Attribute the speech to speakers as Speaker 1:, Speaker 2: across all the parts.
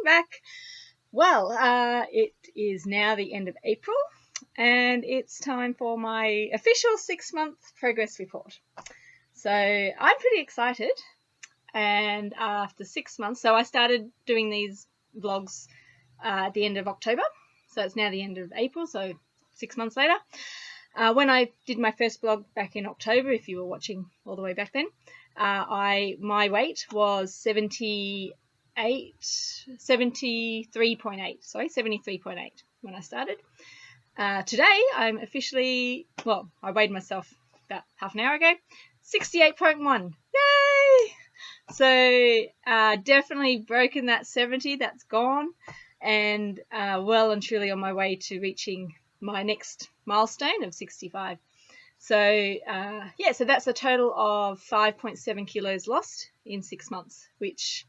Speaker 1: back. Well, it is now the end of April and it's time for my official 6-month progress report. So I'm pretty excited, and after 6 months, so I started doing these vlogs at the end of October, so it's now the end of April, so 6 months later. When I did my first vlog back in October, if you were watching all the way back then, my weight was 73.8 when I started. Today I'm officially, well, I weighed myself about half an hour ago, 68.1. Yay! So definitely broken that 70, that's gone, and well and truly on my way to reaching my next milestone of 65. So yeah, so that's a total of 5.7 kilos lost in 6 months, which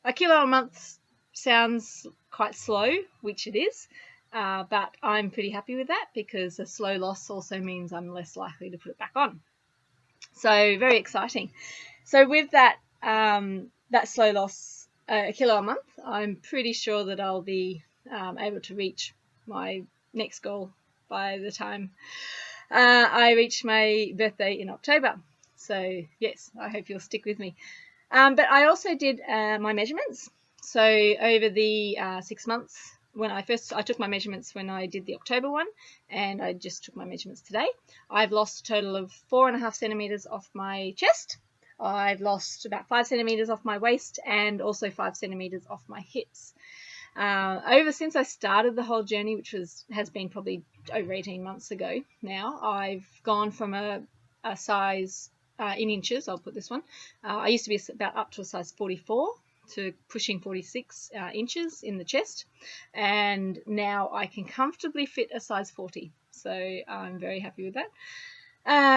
Speaker 1: a kilo a month sounds quite slow, which it is, but I'm pretty happy with that because a slow loss also means I'm less likely to put it back on. So very exciting. So with that that slow loss, a kilo a month, I'm pretty sure that I'll be able to reach my next goal by the time I reach my birthday in October. So yes, I hope you'll stick with me. But I also did my measurements. So over the 6 months, when I took my measurements when I did the October one, and I just took my measurements today. I've lost a total of 4.5 centimeters off my chest. I've lost about 5 centimeters off my waist, and also 5 centimeters off my hips. Over since I started the whole journey, which has been probably over 18 months ago now, I've gone from a size in inches, I'll put this one. I used to be about up to a size 44 to pushing 46 inches in the chest, and now I can comfortably fit a size 40. So I'm very happy with that.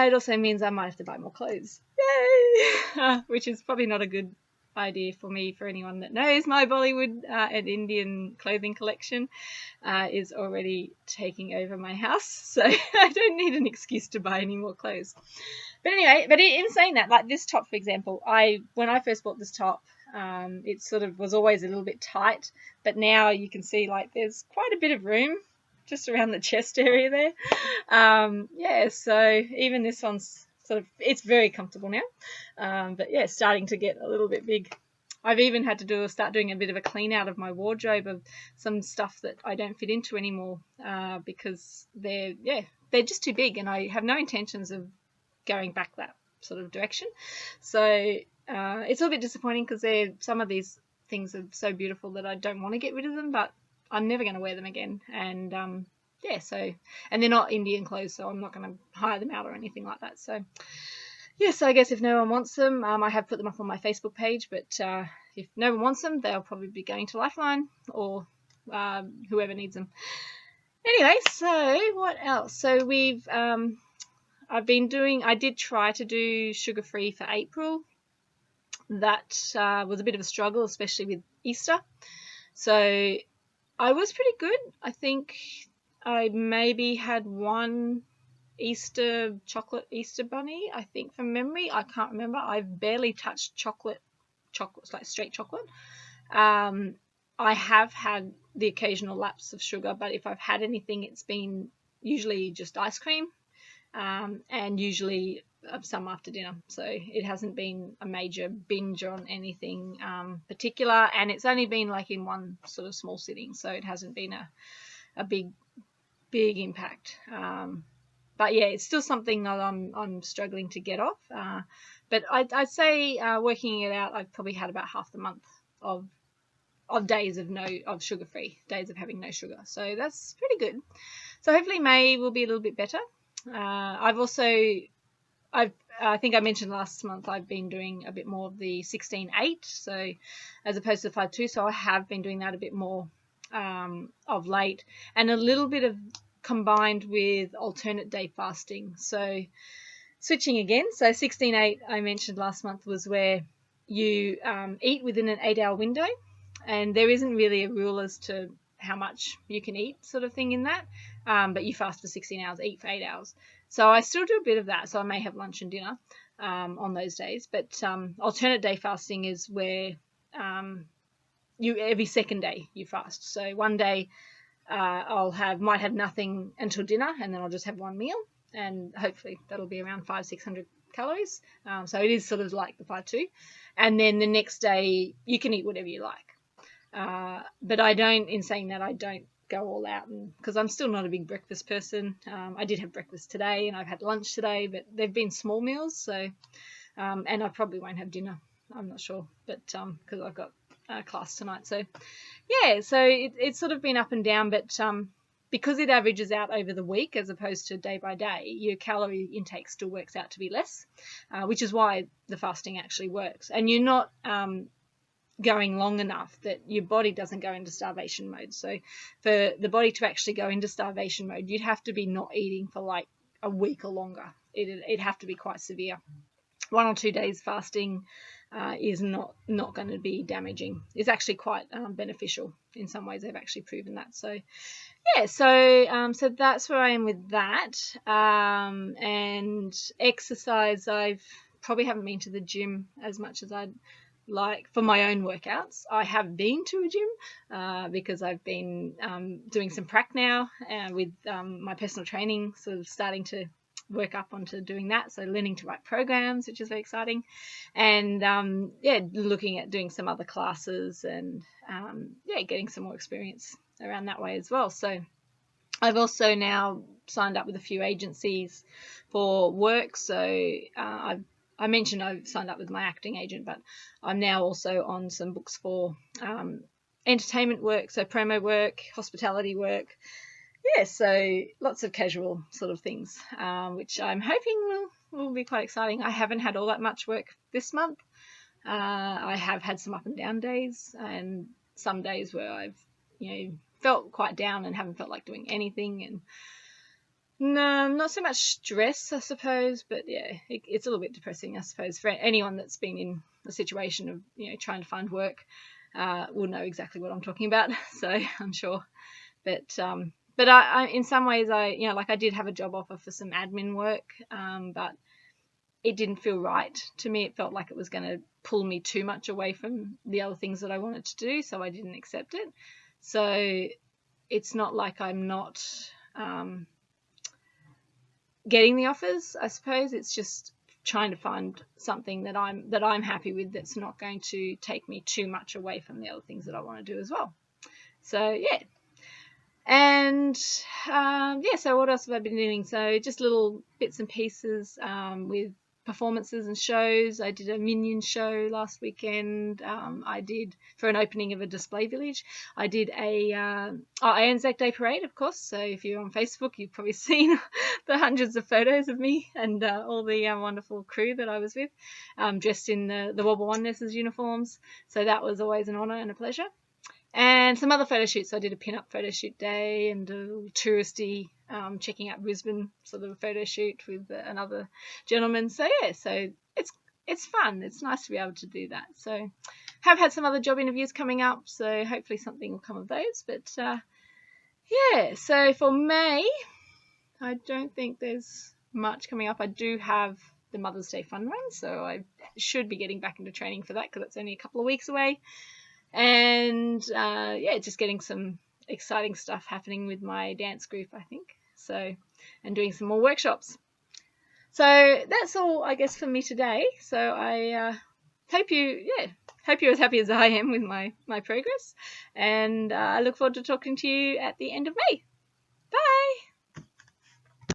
Speaker 1: It also means I might have to buy more clothes. Yay! Which is probably not a good idea for me. For anyone that knows, my Bollywood and Indian clothing collection is already taking over my house, so I don't need an excuse to buy any more clothes. But anyway, but in saying that, like this top, for example, when I first bought this top, it sort of was always a little bit tight, but now you can see like there's quite a bit of room just around the chest area there. Yeah, so even this one's sort of, it's very comfortable now, but yeah, starting to get a little bit big. I've even had to start doing a bit of a clean out of my wardrobe of some stuff that I don't fit into anymore, because they're just too big, and I have no intentions of going back that sort of direction. So it's a little bit disappointing because some of these things are so beautiful that I don't want to get rid of them, but I'm never going to wear them again. And yeah, so, and they're not Indian clothes, so I'm not going to hire them out or anything like that. So yes, I guess if no one wants them, I have put them up on my Facebook page, but if no one wants them, they'll probably be going to Lifeline or whoever needs them. Anyway, so what else? So I did try to do sugar-free for April. That was a bit of a struggle, especially with Easter. So I was pretty good. I think I maybe had one chocolate Easter bunny, I think, from memory. I can't remember. I've barely touched chocolate, like straight chocolate. I have had the occasional lapse of sugar, but if I've had anything, it's been usually just ice cream, and usually some after dinner. So it hasn't been a major binge on anything particular, and it's only been like in one sort of small sitting, so it hasn't been a big impact. But yeah, it's still something that I'm struggling to get off. But I'd say working it out, I've probably had about half the month of days of sugar-free, days of having no sugar. So that's pretty good. So hopefully May will be a little bit better. I think I mentioned last month I've been doing a bit more of the 16/8, so as opposed to 5/2. So I have been doing that a bit more of late, and a little bit of combined with alternate day fasting. So switching again. So 16/8 I mentioned last month was where you eat within an 8-hour window, and there isn't really a rule as to how much you can eat sort of thing in that, but you fast for 16 hours, eat for 8 hours. So I still do a bit of that, so I may have lunch and dinner on those days, but alternate day fasting is where every second day you fast. So one day might have nothing until dinner, and then I'll just have one meal, and hopefully that'll be around 500-600 calories. So it is sort of like the 5-2, and then the next day you can eat whatever you like. But I don't, in saying that, I don't go all out, because I'm still not a big breakfast person. I did have breakfast today, and I've had lunch today, but they've been small meals. So, and I probably won't have dinner. I'm not sure, but because I've got class tonight. So yeah, so it's sort of been up and down, but because it averages out over the week as opposed to day by day, your calorie intake still works out to be less, which is why the fasting actually works. And you're not going long enough that your body doesn't go into starvation mode. So for the body to actually go into starvation mode, you'd have to be not eating for like a week or longer. It'd have to be quite severe. 1 or 2 days fasting is not going to be damaging. It's actually quite beneficial in some ways. They've actually proven that. So yeah, so that's where I am with that. And exercise, I've probably haven't been to the gym as much as I'd like for my own workouts. I have been to a gym because I've been doing some prac now with my personal training, sort of starting to work up onto doing that, so learning to write programs, which is very exciting, and yeah, looking at doing some other classes, and yeah, getting some more experience around that way as well. So I've also now signed up with a few agencies for work. So I mentioned I've signed up with my acting agent, but I'm now also on some books for entertainment work, so promo work, hospitality work. Yeah, so lots of casual sort of things, which I'm hoping will be quite exciting. I haven't had all that much work this month. I have had some up and down days, and some days where I've felt quite down and haven't felt like doing anything, and no, not so much stress, I suppose, but yeah, it's a little bit depressing, I suppose, for anyone that's been in a situation of trying to find work. Will know exactly what I'm talking about, so I'm sure. But I in some ways, like I did have a job offer for some admin work, but it didn't feel right to me. It felt like it was going to pull me too much away from the other things that I wanted to do, so I didn't accept it. So it's not like I'm not getting the offers, I suppose. It's just trying to find something that I'm happy with, that's not going to take me too much away from the other things that I want to do as well. So yeah. And yeah, so what else have I been doing? So just little bits and pieces with performances and shows. I did a Minion show last weekend. I did, for an opening of a display village, I did a Anzac Day parade, of course. So if you're on Facebook, you've probably seen the hundreds of photos of me and all the wonderful crew that I was with, dressed in the Wobble One Nurses uniforms. So that was always an honour and a pleasure. And some other photo shoots. I did a pin-up photo shoot day and a touristy checking out Brisbane sort of a photo shoot with another gentleman. So yeah, so it's fun. It's nice to be able to do that. So have had some other job interviews coming up, so hopefully something will come of those. But yeah, so for May, I don't think there's much coming up. I do have the Mother's Day fun run, so I should be getting back into training for that, because it's only a couple of weeks away. And yeah, just getting some exciting stuff happening with my dance group, I think. So, and doing some more workshops. So that's all, I guess, for me today. So I hope you're as happy as I am with my progress. And I look forward to talking to you at the end of May.